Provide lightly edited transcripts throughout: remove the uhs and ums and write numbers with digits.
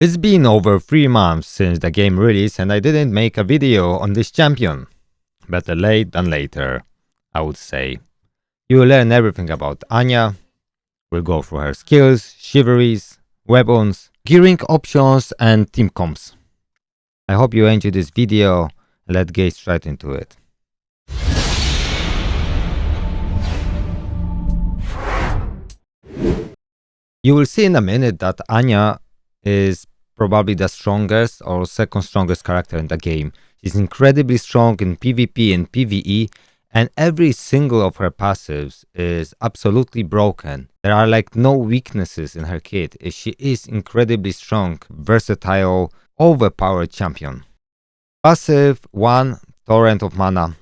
It's been over 3 months since the game release and I didn't make a video on this champion. Better late than later, I would say. You will learn everything about Aine. We'll go through her skills, chivalries, weapons, gearing options and team comps. I hope you enjoyed this video. Let's get straight into it. You will see in a minute that Aine is probably the strongest or second strongest character in the game. She's incredibly strong in PvP and PvE, and every single of her passives is absolutely broken. There are like no weaknesses in her kit. She is incredibly strong, versatile, overpowered champion. Passive 1, Torrent of Mana.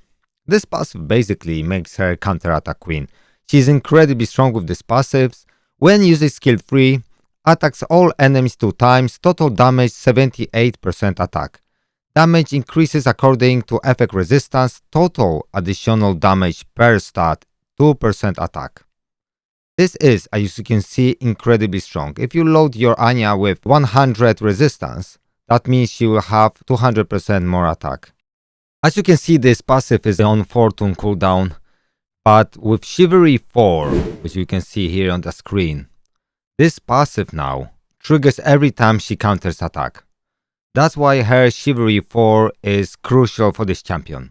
This passive basically makes her counter-attack queen. She's incredibly strong with these passives. When using skill 3, attacks all enemies 2 times, total damage 78% attack. Damage increases according to effect resistance, total additional damage per stat 2% attack. This is, as you can see, incredibly strong. If you load your Aine with 100 resistance, that means she will have 200% more attack. As you can see, this passive is on 4-turn cooldown, but with Chivalry 4, which you can see here on the screen, this passive now triggers every time she counters attack. That's why her Chivalry 4 is crucial for this champion.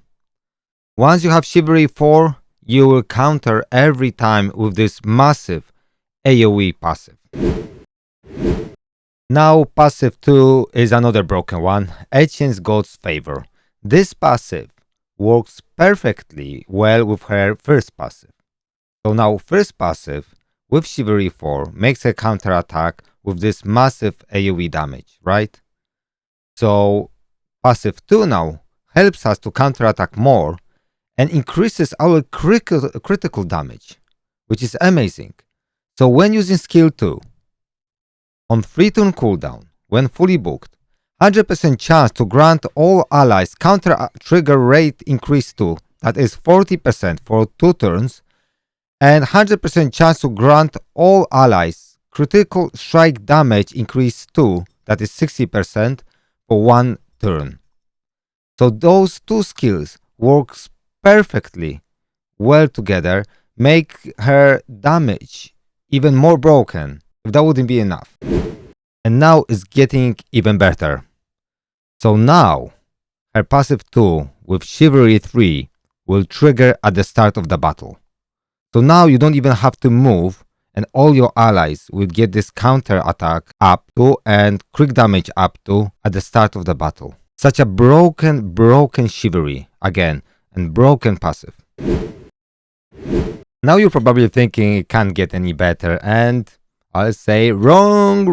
Once you have Chivalry 4, you will counter every time with this massive AoE passive. Now passive 2 is another broken one, Ancient God's Favor. This passive works perfectly well with her first passive. So now first passive with Chivalry 4 makes her counter attack with this massive AoE damage, right? So passive 2 now helps us to counter attack more and increases our critical damage, which is amazing. So when using skill 2, on 3-turn cooldown, when fully booked, 100% chance to grant all allies counter trigger rate increase to, that is 40% for 2 turns, and 100% chance to grant all allies critical strike damage increase to, that is 60% for 1 turn. So those two skills works perfectly well together, make her damage even more broken, if that wouldn't be enough. And now it's getting even better. So now her passive 2 with Chivalry 3 will trigger at the start of the battle. So now you don't even have to move and all your allies will get this counter attack up to and crit damage up to at the start of the battle. Such a broken Chivalry again and broken passive. Now you're probably thinking it can't get any better, and I'll say wrong.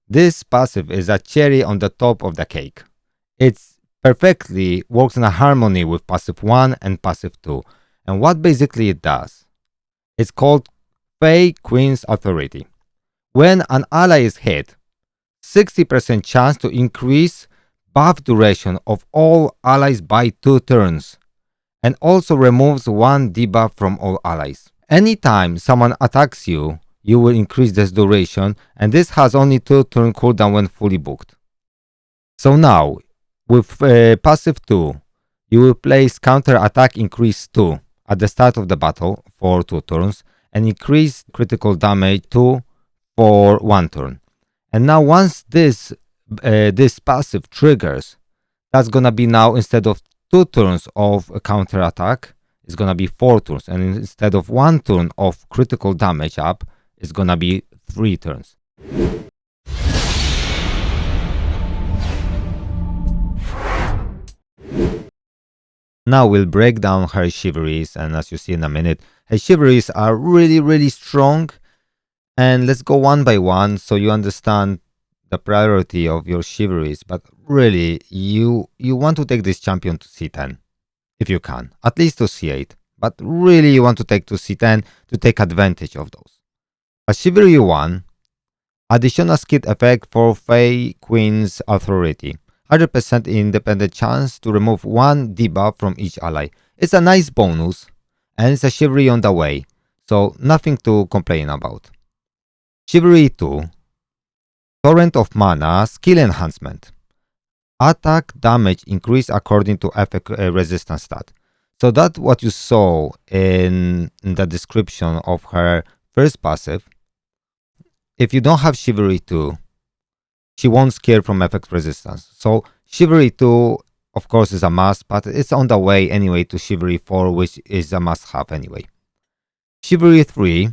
This passive is a cherry on the top of the cake. It's perfectly works in a harmony with passive 1 and passive 2. And what basically it does, it's called Fey Queen's Authority. When an ally is hit, 60% chance to increase buff duration of all allies by 2 turns, and also removes 1 debuff from all allies. Anytime someone attacks you, you will increase this duration, and this has only 2-turn cooldown when fully booked. So now, with passive 2, you will place counter attack increase 2 at the start of the battle for 2 turns, and increase critical damage 2 for 1 turn. And now once this passive triggers, that's gonna be now, instead of 2 turns of a counter attack, it's gonna be 4 turns, and instead of 1 turn of critical damage up, it's gonna be 3 turns. Now we'll break down her chivalries, and as you see in a minute, her chivalries are really strong. And let's go one by one so you understand the priority of your chivalries. But really, you want to take this champion to C10, if you can, at least to C8. But really, you want to take to C10 to take advantage of those. A Chivalry 1, additional skill effect for Fey Queen's Authority. 100% independent chance to remove 1 debuff from each ally. It's a nice bonus, and it's a Chivalry on the way, so nothing to complain about. Chivalry 2, Torrent of Mana, skill enhancement. Attack damage increase according to effect resistance stat. So that's what you saw in the description of her first passive. If you don't have Chivalry 2, she won't scare from effect resistance. So Chivalry 2, of course, is a must, but it's on the way anyway to Chivalry 4, which is a must-have anyway. Chivalry 3,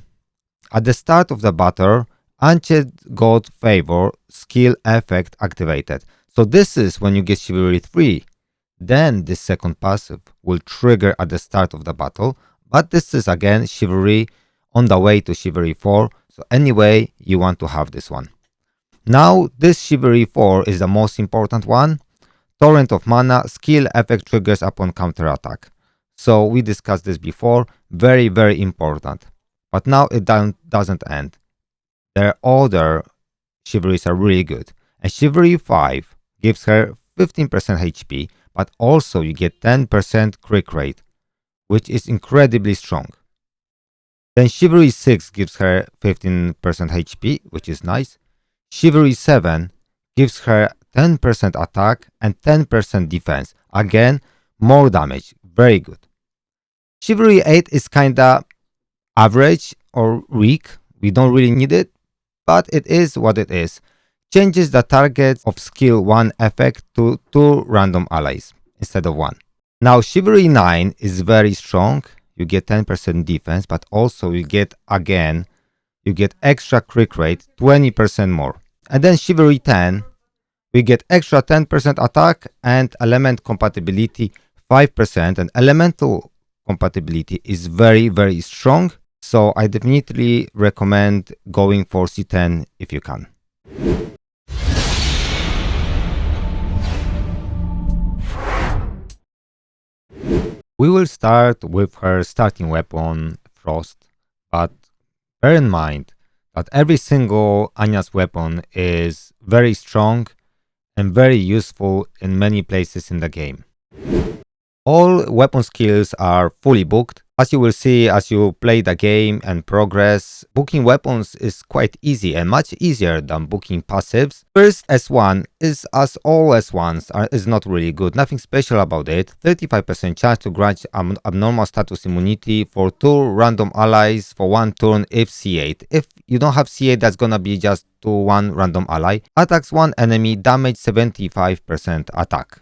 at the start of the battle, Ancient God Favor skill effect activated. So this is when you get Chivalry 3. Then this second passive will trigger at the start of the battle, but this is again Chivalry on the way to Chivalry 4. So anyway, you want to have this one. Now this Chivalry 4 is the most important one. Torrent of Mana, skill effect triggers upon counterattack. So we discussed this before, very important. But now it doesn't end. Their other Chivalries are really good. And Chivalry 5 gives her 15% HP, but also you get 10% crit rate, which is incredibly strong. Then Chivalry 6 gives her 15% HP, which is nice. Chivalry 7 gives her 10% attack and 10% defense. Again, more damage. Very good. Chivalry 8 is kinda average or weak. We don't really need it, but it is what it is. Changes the target of skill 1 effect to 2 random allies instead of 1. Now Chivalry 9 is very strong. You get 10% defense, but also you get extra crit rate, 20% more. And then Chivalry 10, we get extra 10% attack and element compatibility 5%, and elemental compatibility is very strong. So I definitely recommend going for C10 if you can. We will start with her starting weapon, Frost, but bear in mind that every single Anya's weapon is very strong and very useful in many places in the game. All weapon skills are fully booked. As you will see as you play the game and progress, booking weapons is quite easy and much easier than booking passives. First S1 is, as all S1s is not really good, nothing special about it. 35% chance to grant abnormal status immunity for 2 random allies for 1 turn if C8. If you don't have C8, that's gonna be just to 1 random ally. Attacks 1 enemy, damage 75% attack.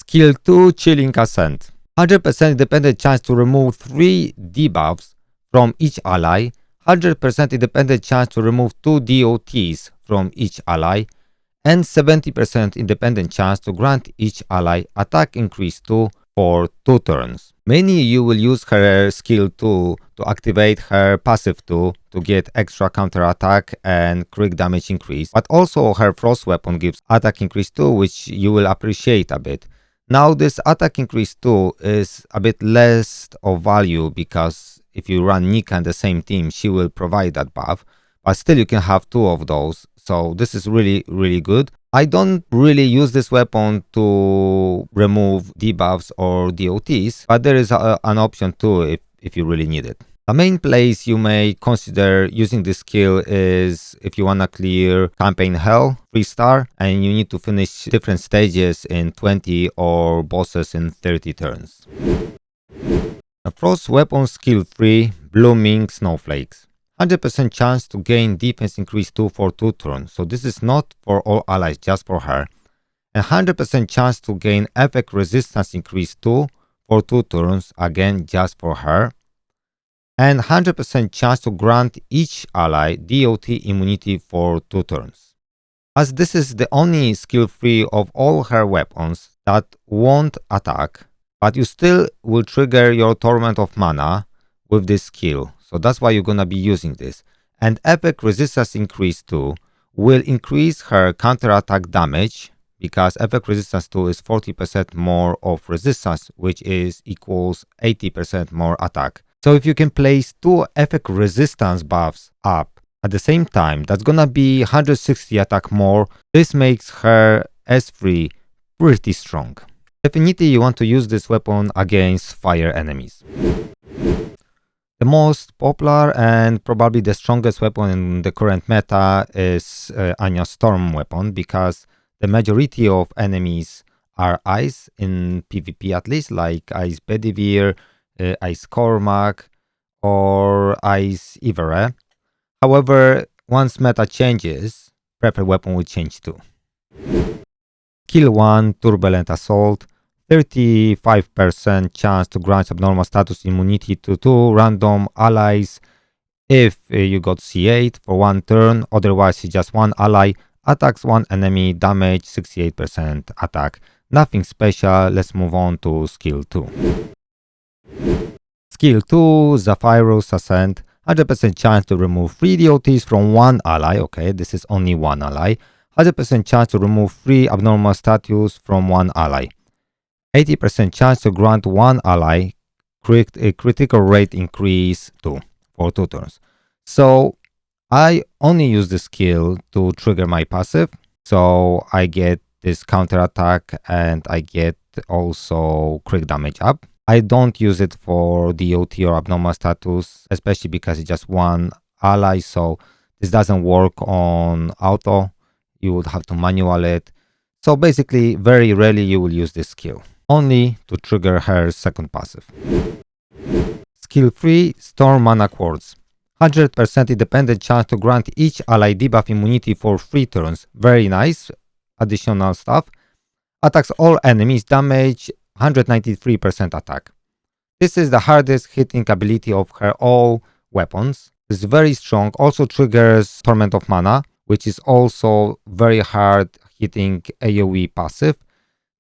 Skill 2, Chilling Ascent. 100% independent chance to remove 3 debuffs from each ally, 100% independent chance to remove 2 DOTs from each ally, and 70% independent chance to grant each ally attack increase 2 for 2 turns. Mainly you will use her skill 2 to activate her passive 2 to get extra counter attack and crit damage increase, but also her frost weapon gives attack increase 2, which you will appreciate a bit. Now this attack increase 2 is a bit less of value because if you run Nika in the same team, she will provide that buff, but still you can have 2 of those, so this is really good. I don't really use this weapon to remove debuffs or DOTs, but there is an option too if you really need it. The main place you may consider using this skill is if you wanna clear campaign hell 3-star and you need to finish different stages in 20 or bosses in 30 turns. The frost weapon skill 3, Blooming Snowflakes. 100% chance to gain defense increase 2 for 2 turns, so this is not for all allies, just for her. And 100% chance to gain effect resistance increase 2 for 2 turns, again just for her. And 100% chance to grant each ally DOT immunity for 2 turns. As this is the only skill 3 of all her weapons that won't attack, but you still will trigger your Torment of Mana with this skill. So that's why you're gonna be using this. And Epic Resistance Increase 2 will increase her counterattack damage because Epic Resistance 2 is 40% more of resistance, which is equals 80% more attack. So if you can place 2 Epic Resistance buffs up at the same time, that's gonna be 160 attack more. This makes her S3 pretty strong. Definitely you want to use this weapon against fire enemies. The most popular and probably the strongest weapon in the current meta is Aine's Storm weapon, because the majority of enemies are ice in PvP, at least, like Ice Bedivere, Ice Cormac, or Ice Ivere. However, once meta changes, preferred weapon will change too. Skill 1, Turbulent Assault. 35% chance to grant abnormal status immunity to 2 random allies if you got C8 for 1 turn, otherwise it's just 1 ally, attacks 1 enemy, damage 68% attack. Nothing special, let's move on to skill 2. Skill 2, Zephyrus Ascent. 100% chance to remove 3 DOTs from 1 ally, okay, this is only 1 ally. 100% chance to remove 3 abnormal status from 1 ally. 80% chance to grant 1 ally a critical rate increase for 2 turns. So I only use the skill to trigger my passive. So I get this counter attack and I get also crit damage up. I don't use it for DOT or abnormal status, especially because it's just 1 ally. So this doesn't work on auto. You would have to manual it. So basically, very rarely you will use this skill, only to trigger her second passive. Skill 3, Storm Mana Quartz. 100% independent chance to grant each ally debuff immunity for 3 turns. Very nice additional stuff. Attacks all enemies, damage 193% attack. This is the hardest hitting ability of her all weapons. It's very strong. Also triggers Torment of Mana, which is also very hard hitting AoE passive.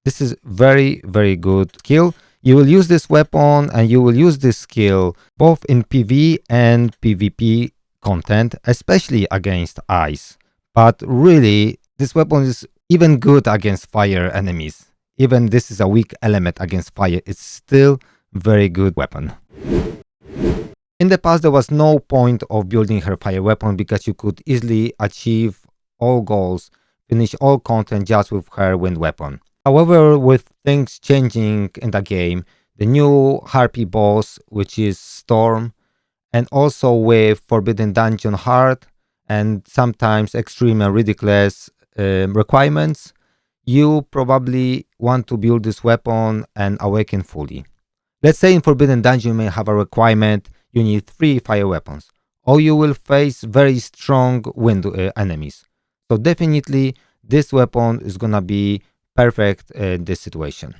This is very, very good skill. You will use this weapon and you will use this skill both in PvE and PvP content, especially against ice. But really, this weapon is even good against fire enemies. Even this is a weak element against fire, it's still very good weapon. In the past, there was no point of building her fire weapon because you could easily achieve all goals, finish all content just with her wind weapon. However, with things changing in the game, the new Harpy boss, which is Storm, and also with Forbidden Dungeon Heart, and sometimes extreme and ridiculous requirements, you probably want to build this weapon and awaken fully. Let's say in Forbidden Dungeon you may have a requirement, you need 3 fire weapons, or you will face very strong wind enemies. So definitely this weapon is gonna be perfect in this situation.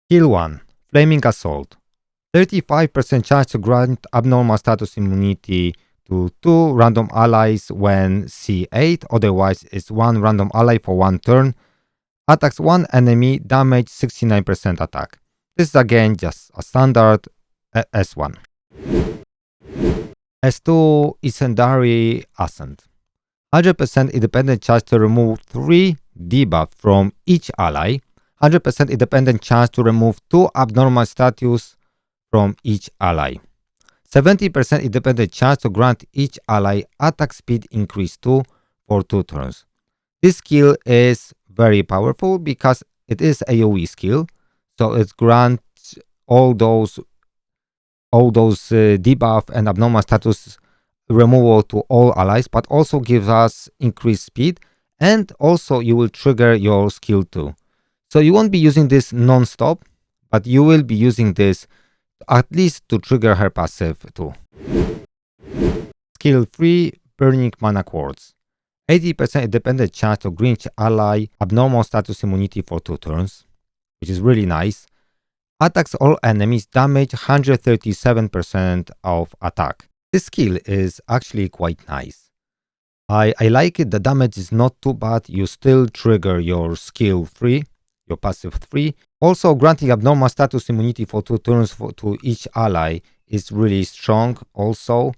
Skill 1, Flaming Assault. 35% chance to grant abnormal status immunity to 2 random allies when C8, otherwise it's 1 random ally for 1 turn. Attacks 1 enemy, damage 69% attack. This is again just a standard S1. S2, Incendiary Ascent. 100% independent chance to remove 3 debuff from each ally. 100% independent chance to remove 2 abnormal status from each ally. 70% independent chance to grant each ally attack speed increase 2 for 2 turns. This skill is very powerful because it is AoE skill, so it grants all those debuff and abnormal status removal to all allies, but also gives us increased speed, and also you will trigger your skill 2. So you won't be using this non-stop, but you will be using this at least to trigger her passive too. Skill 3, Burning Mana Quartz. 80% independent chance to grant ally abnormal status immunity for 2 turns, which is really nice. Attacks all enemies, damage 137% of attack. This skill is actually quite nice. I like it, the damage is not too bad, you still trigger your skill 3, your passive 3. Also, granting abnormal status immunity for 2 turns to each ally is really strong also.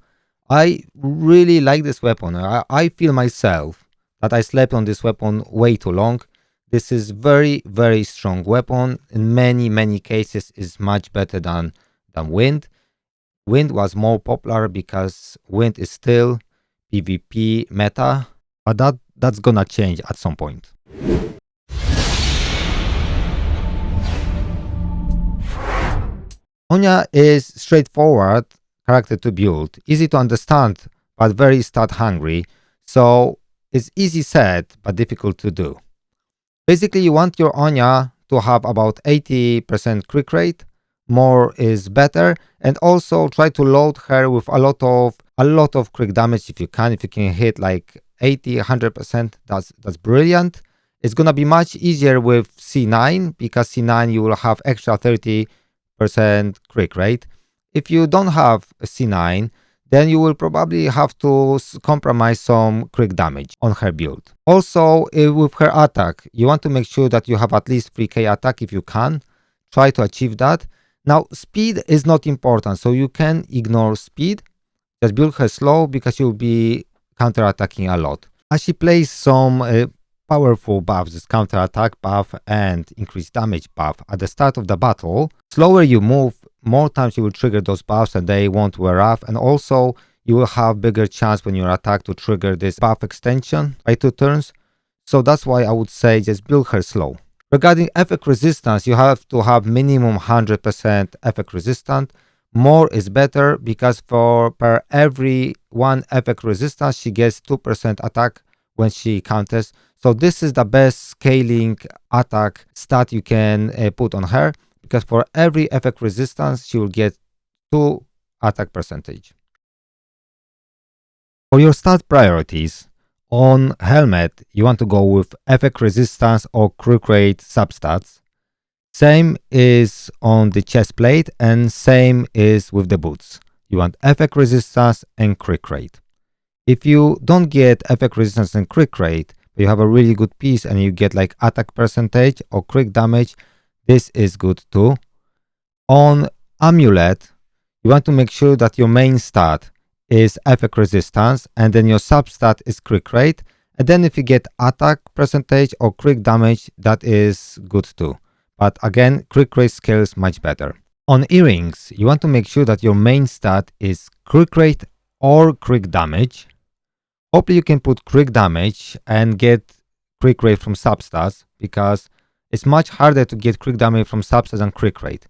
I really like this weapon. I feel myself that I slept on this weapon way too long. This is very, very strong weapon. In many cases is much better than Wind. Wind was more popular because Wind is still PvP meta, but that's gonna change at some point. Aine is straightforward character to build, easy to understand, but very stat hungry. So it's easy said, but difficult to do. Basically, you want your Anya to have about 80% click rate. More is better, and also try to load her with a lot of crit damage if you can. If you can hit like 80, 100%, that's brilliant. It's gonna be much easier with C9 because C9 you will have extra 30% click rate. If you don't have a C9, then you will probably have to compromise some quick damage on her build. Also, with her attack, you want to make sure that you have at least 3k attack if you can. Try to achieve that. Now, speed is not important, so you can ignore speed. Just build her slow because you'll be counter-attacking a lot. As she plays some powerful buffs, this counter-attack buff and increased damage buff at the start of the battle, slower you move, more times you will trigger those buffs and they won't wear off, and also you will have bigger chance when you attack to trigger this buff extension by 2 turns. So that's why I would say just build her slow. Regarding effect resistance, you have to have minimum 100% effect resistant. More is better because per every 1 effect resistance, she gets 2% attack when she counters. So this is the best scaling attack stat you can put on her, because for every effect resistance, she will get 2 attack percentage. For your stat priorities, on helmet, you want to go with effect resistance or crit rate substats. Same is on the chest plate and same is with the boots. You want effect resistance and crit rate. If you don't get effect resistance and crit rate, but you have a really good piece and you get like attack percentage or crit damage, this is good too. On amulet, you want to make sure that your main stat is effect resistance and then your substat is crit rate. And then if you get attack percentage or crit damage, that is good too. But again, crit rate scales much better. On earrings, you want to make sure that your main stat is crit rate or crit damage. Hopefully you can put crit damage and get crit rate from substats, because it's much harder to get crit damage from substats than crit rate.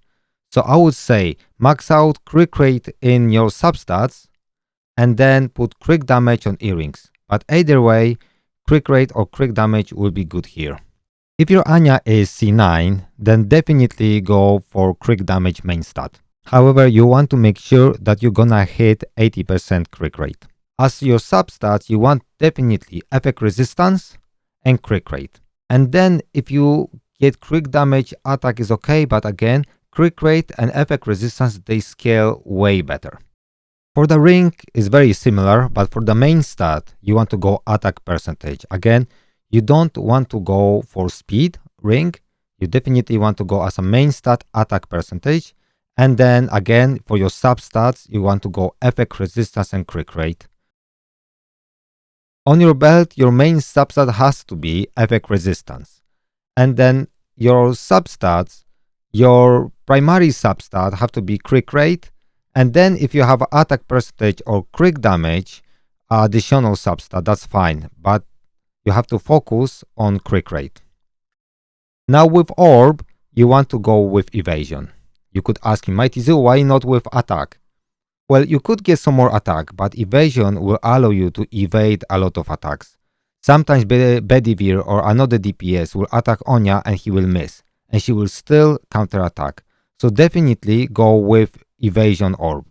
So I would say max out crit rate in your substats and then put crit damage on earrings. But either way, crit rate or crit damage will be good here. If your Anya is C9, then definitely go for crit damage main stat. However, you want to make sure that you're gonna hit 80% crit rate. As your substats, you want definitely effect resistance and crit rate. And then if you get crit damage, attack is okay, but again, crit rate and effect resistance, they scale way better. For the ring, is very similar, but for the main stat, you want to go attack percentage. Again, you don't want to go for speed ring. You definitely want to go as a main stat attack percentage. And then again, for your substats, you want to go effect resistance and crit rate. On your belt, your main substat has to be effect resistance. And then your substats, your primary substat have to be crit rate. And then if you have attack percentage or crit damage, additional substat, that's fine. But you have to focus on crit rate. Now with orb, you want to go with evasion. You could ask me, mightyzoo, why not with attack? Well, you could get some more attack, but evasion will allow you to evade a lot of attacks. Sometimes Bedivere or another DPS will attack Anya and he will miss, and she will still counterattack. So definitely go with evasion orb.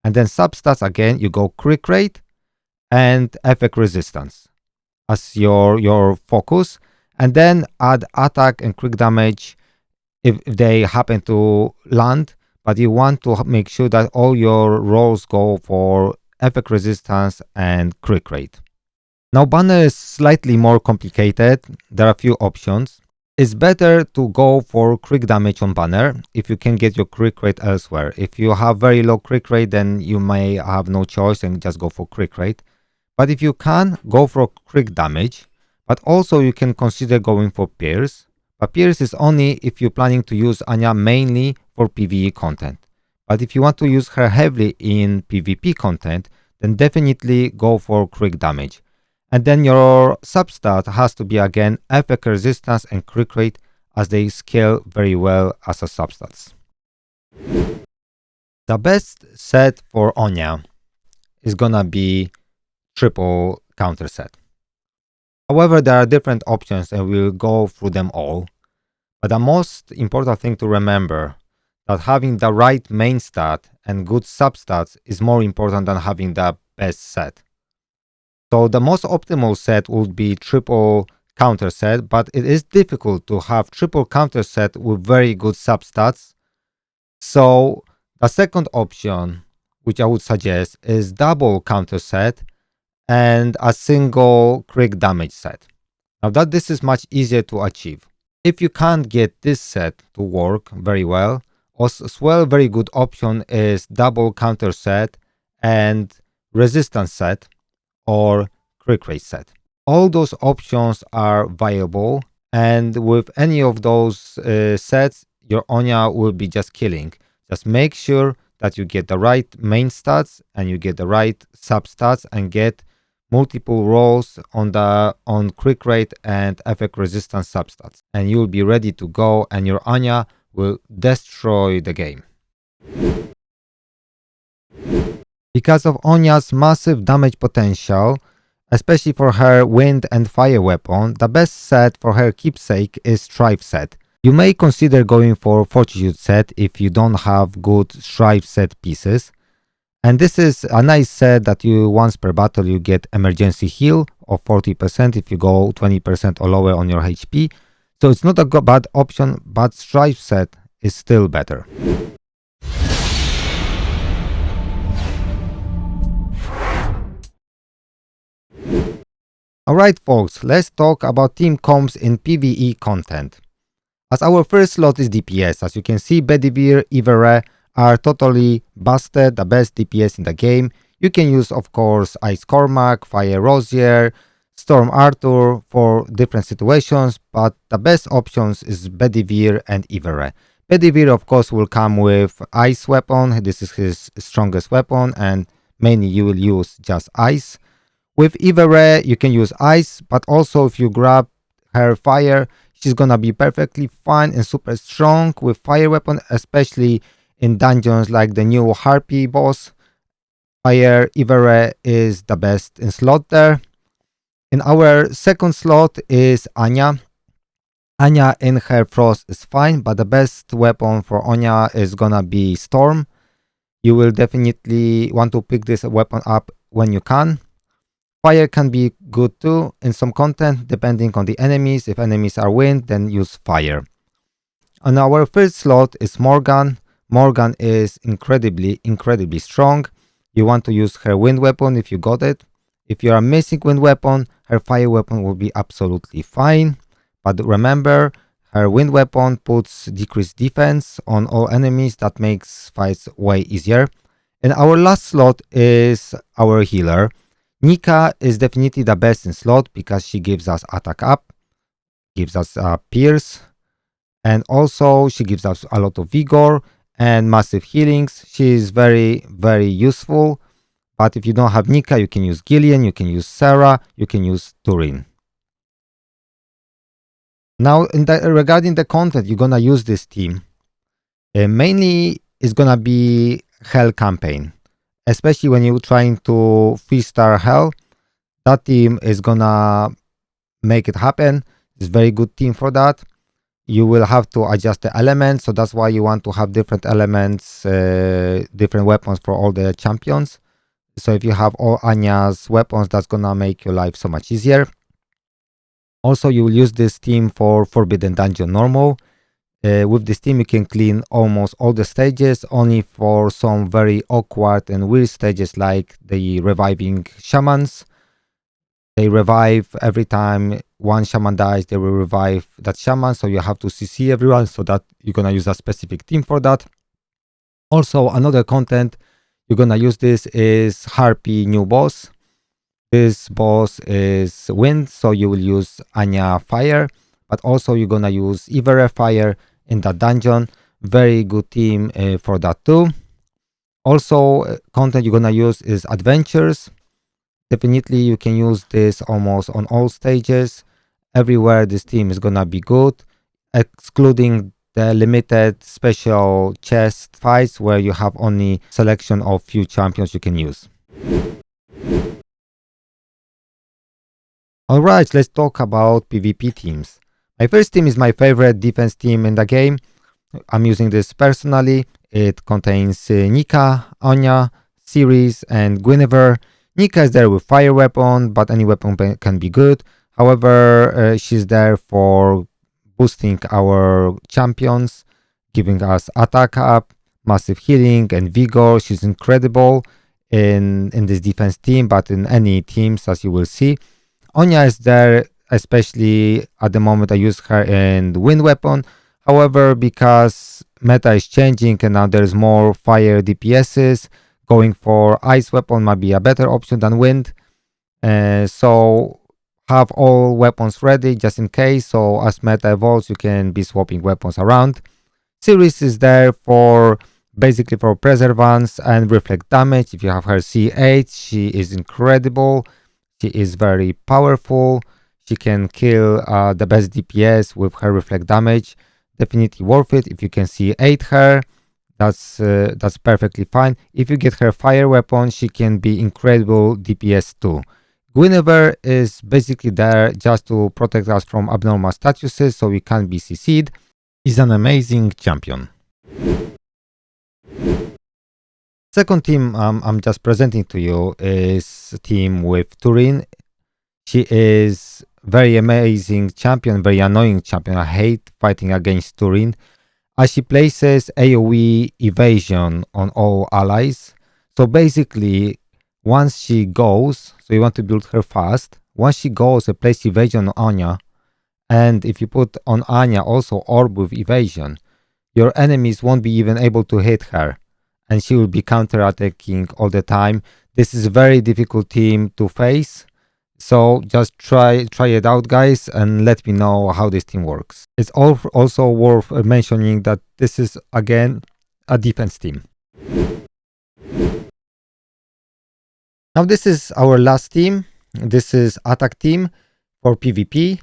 And then substats again, you go crit rate and effect resistance as your focus, and then add attack and crit damage if they happen to land, but you want to make sure that all your rolls go for effect resistance and crit rate. Now banner is slightly more complicated. There are a few options. It's better to go for crit damage on banner if you can get your crit rate elsewhere. If you have very low crit rate, then you may have no choice and just go for crit rate. But if you can, go for crit damage. But also you can consider going for Pierce. But Pierce is only if you're planning to use Anya mainly for PvE content. But if you want to use her heavily in PvP content, then definitely go for crit damage. And then your substat has to be again effect resistance and crit rate, as they scale very well as a substats. The best set for Onya is gonna be triple counter set. However, there are different options and we'll go through them all. But the most important thing to remember that having the right main stat and good substats is more important than having the best set. So the most optimal set would be triple counter set, but it is difficult to have triple counter set with very good substats. So the second option, which I would suggest, is double counter set and a single crit damage set. Now that this is much easier to achieve. If you can't get this set to work very well, as well very good option is double counter set and resistance set or crit rate set. All those options are viable, and with any of those sets, your Onya will be just killing. Just make sure that you get the right main stats and you get the right substats and get multiple rolls on quick rate and effect resistance substats, and you'll be ready to go and your Anya will destroy the game. Because of Onya's massive damage potential, especially for her wind and fire weapon, the best set for her keepsake is Strife set. You may consider going for Fortitude set if you don't have good Strife set pieces. And this is a nice set that you once per battle you get emergency heal of 40% if you go 20% or lower on your HP. So it's not a bad option, but Strife set is still better. Alright folks, let's talk about team comps in PvE content. As our first slot is DPS, as you can see Bedivere, Ivere are totally busted, the best DPS in the game. You can use of course Ice Cormac, Fire Rosier, Storm Arthur for different situations, but the best options is Bedivere and Ivere. Bedivere of course will come with Ice weapon, this is his strongest weapon, and mainly you will use just Ice. With Ivere you can use Ice, but also if you grab her Fire, she's gonna be perfectly fine and super strong with Fire weapon, especially in dungeons like the new Harpy boss. Fire Ivere is the best in slot there. In our second slot is Anya. Anya in her Frost is fine, but the best weapon for Anya is gonna be Storm. You will definitely want to pick this weapon up when you can. Fire can be good too in some content depending on the enemies. If enemies are wind, then use Fire. On our third slot is Morgan. Morgan is incredibly strong. You want to use her wind weapon if you got it. If you are missing wind weapon, her fire weapon will be absolutely fine. But remember, her wind weapon puts decreased defense on all enemies. That makes fights way easier. And our last slot is our healer. Nika is definitely the best in slot because she gives us attack up, gives us pierce, and also she gives us a lot of vigor and massive healings. She is very useful. But if you don't have Nika, you can use Gillian, you can use Sarah, you can use Turin. Now, regarding the content you're gonna use this team, mainly it's gonna be Hell campaign, especially when you're trying to 3-star Hell. That team is gonna make it happen. It's a very good team for that. You will have to adjust the elements, so that's why you want to have different elements, different weapons for all the champions. So if you have all Anya's weapons, that's gonna make your life so much easier. Also, you will use this team for Forbidden Dungeon normal. With this team, you can clean almost all the stages, only for some very awkward and weird stages like the reviving shamans. They revive every time one shaman dies, they will revive that shaman, so you have to CC everyone, so that you're gonna use a specific team for that. Also, another content you're gonna use this is Harpy new boss. This boss is wind, so you will use Anya fire, but also you're gonna use Ivere fire in that dungeon. Very good team for that too. Also, content you're gonna use is adventures. Definitely you can use this almost on all stages. Everywhere this team is gonna be good, excluding the limited special chest fights where you have only selection of few champions you can use. Alright, let's talk about PvP teams. My first team is my favorite defense team in the game. I'm using this personally. It contains Nika, Anya, Ceres, and Guinevere. Nika is there with fire weapon, but any weapon can be good. However, she's there for boosting our champions, giving us attack up, massive healing, and vigor. She's incredible in this defense team, but in any teams, as you will see. Anya is there, especially at the moment I use her in wind weapon. However, because meta is changing and now there's more fire DPSs, going for ice weapon might be a better option than wind. So have all weapons ready just in case. So as meta evolves, you can be swapping weapons around. Ceres is there for basically for preservance and reflect damage. If you have her C8, she is incredible. She is very powerful. She can kill the best DPS with her reflect damage. Definitely worth it. If you can C8 her, that's perfectly fine. If you get her fire weapon, she can be incredible DPS too. Guinevere is basically there just to protect us from abnormal statuses so we can't be CC'd. She's an amazing champion. Second team I'm just presenting to you is a team with Turin. She is very amazing champion, very annoying champion. I hate fighting against Turin, as she places AoE evasion on all allies. So basically, once she goes, so you want to build her fast. Once she goes, you place evasion on Anya, and if you put on Anya also orb with evasion, your enemies won't be even able to hit her, and she will be counter-attacking all the time. This is a very difficult team to face. So just try it out, guys, and let me know how this team works. It's also worth mentioning that this is again a defense team. Now this is our last team. This is attack team for PvP.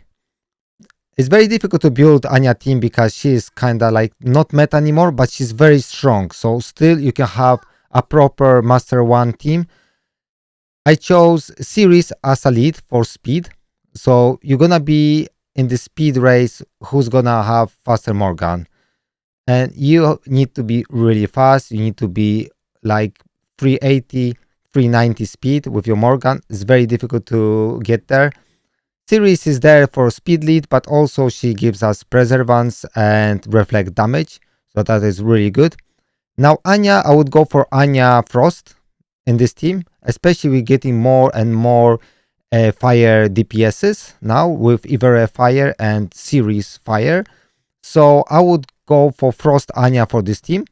It's very difficult to build Anya team because she is kind of like not meta anymore, but she's very strong. So still you can have a proper Master 1 team. I chose Ceres as a lead for speed. So you're gonna be in the speed race who's gonna have faster Morgan. And you need to be really fast. You need to be like 380, 390 speed with your Morgan. It's very difficult to get there. Ceres is there for speed lead, but also she gives us preservance and reflect damage. So that is really good. Now Anya, I would go for Anya Frost in this team, especially with getting more and more fire DPSs now with Ivere Fire and Ceres Fire. So I would go for Frost Anya for this team.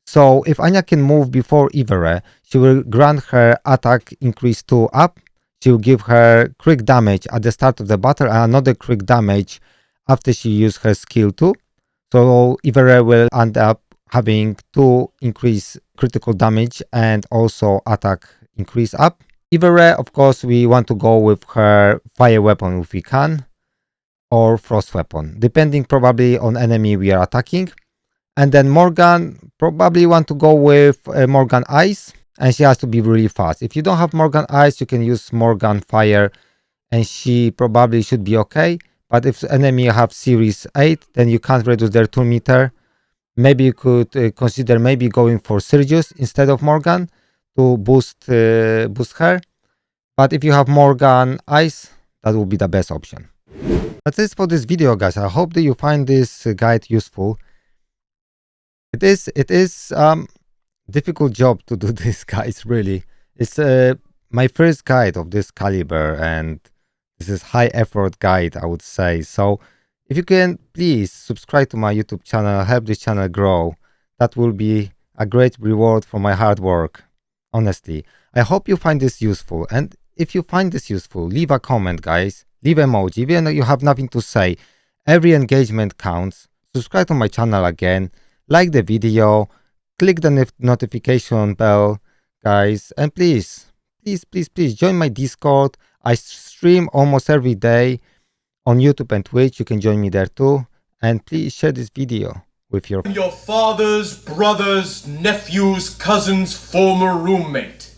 So if Anya can move before Ivere, she will grant her attack increase 2 up. She will give her crit damage at the start of the battle and another crit damage after she uses her skill 2. So Ivere will end up having 2 increase critical damage and also attack increase up. Ivere, of course, we want to go with her fire weapon if we can, or frost weapon, depending probably on enemy we are attacking. And then Morgan, probably want to go with Morgan Ice, and she has to be really fast. If you don't have Morgan Ice, you can use Morgan Fire, and she probably should be okay. But if enemy have Series 8, then you can't reduce their 2 meter. Maybe you could consider maybe going for Sergius instead of Morgan to boost her. But if you have Morgan Ice, that would be the best option. That's it for this video, guys. I hope that you find this guide useful. It is difficult job to do this, guys. Really, it's my first guide of this caliber, and this is high effort guide, I would say. So if you can please subscribe to my YouTube channel, help this channel grow. That will be a great reward for my hard work. Honestly, I hope you find this useful. And if you find this useful, leave a comment, guys. Leave emoji, even though you have nothing to say. Every engagement counts. Subscribe to my channel again. Like the video. Click the notification bell, guys. And please join my Discord. I stream almost every day on YouTube and Twitch. You can join me there too. And please share this video. with your Your father's brother's nephew's cousin's former roommate.